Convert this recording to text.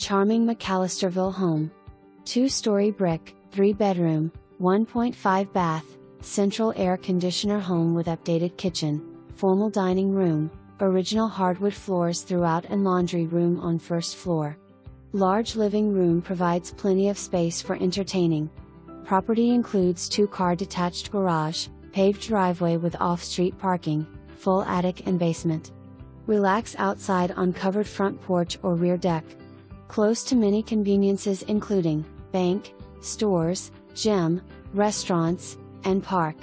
charming McAlisterville home. 2-story brick, 3-bedroom, 1.5 bath, central air conditioner home with updated kitchen, formal dining room, original hardwood floors throughout and laundry room on first floor. Large living room provides plenty of space for entertaining. Property includes 2-car detached garage, paved driveway with off-street parking, full attic and basement. Relax outside on covered front porch or rear deck. Close to many conveniences including bank, stores, gym, restaurants, and park.